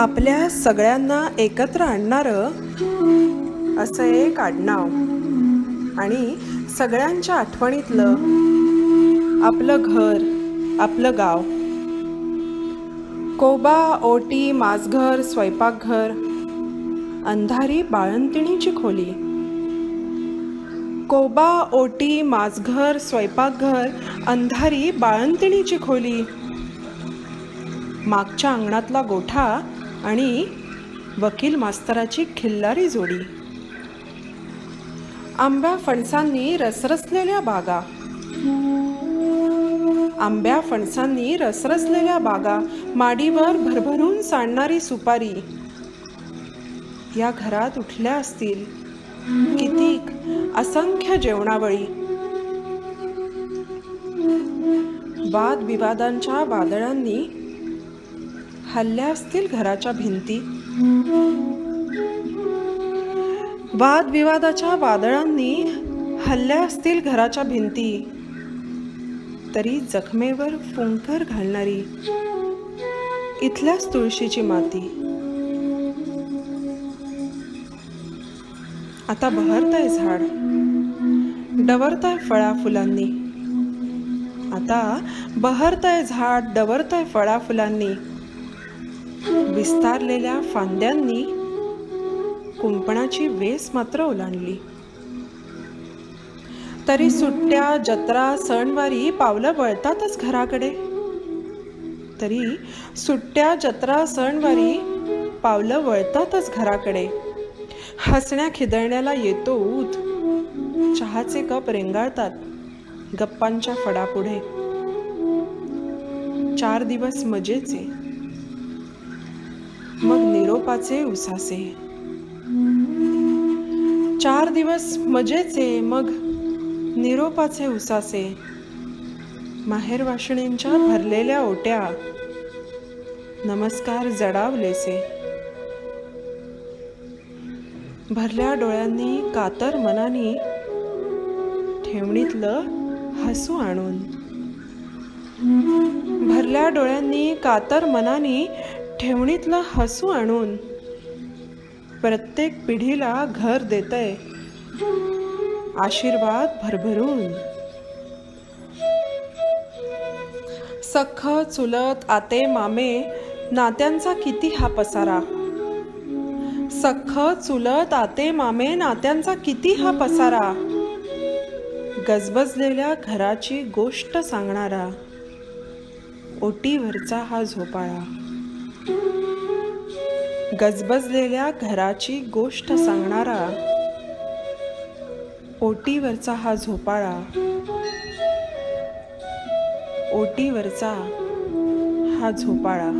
आपल्या सगळ्यांना एकत्र आणणारं असं एक आडनाव आणि सगळ्यांच्या आठवणीतलं आपलं घर, आपलं गाव. कोबा, ओटी, माझघर, स्वयंपाकघर, अंधारी बाळंतिणीची खोली. कोबा, ओटी, माझघर, स्वयंपाकघर, अंधारी बाळंतिणीची खोली. मागच्या अंगणातला गोठा आणि वकील मास्तराची खिल्लारी जोडी. आंब्या फणसांनी रसरसलेल्या बागा. आंब्या फणसांनी रसरसलेल्या बागा, माडीवर भरभरून सांडणारी सुपारी. या घरात उठल्या असतील कितीक असंख्य जेवणावळी. वादविवादांच्या वादळांनी हल्ल्या असतील घराच्या भिंती. वादविवादाच्या वादळांनी हल्ल्या असतील घराच्या भिंती. तरी जखमेवर फुंकर घालणारी इथल्याच तुळशीची माती. आता बहरतंय झाड, डवरतंय फळा फुलांनी. आता बहरतंय झाड, डवरतंय फळा फुलांनी. विस्तारलेल्या फांद्यांनी कुंपणाची वेस मात्र ओलांडली. तरी सुट्ट्या, जत्रा, सणवारी पावलं वळतातच घराकडे. तरी सुट्ट्या, जत्रा, सणवारी पावलं वळतातच घराकडे. हसण्या खिदळण्याला येतो ऊत. चहाचे कप रेंगाळतात गप्पांच्या फडापुढे. 4 दिवस मजेचे, मग निरोपाचे उसासे. 4 दिवस मजेचे, मग निरोपाचे उसासे. माहेरवाशिणींच्या भरलेल्या ओट्या, नमस्कार जडावलेसे. भरल्या डोळ्यांनी, कातर मनानी, ठेवणीतलं हसू आणून. भरल्या डोळ्यांनी, कातर मनानी, ठेवणीतलं हसू आणून. प्रत्येक पिढीला घर देतंय आशीर्वाद भरभरून. सख्ख, चुलत, आते, मामे, नात्यांचा किती हा पसारा. सख्ख, चुलत, आते, मामे, नात्यांचा किती हा पसारा. गजबजलेल्या घराची गोष्ट सांगणारा ओटीवरचा हा झोपाळा. गजबजलेल्या घराची गोष्ट सांगणारा ओटीवरचा हा झोपाळा. ओटीवरचा हा झोपाळा.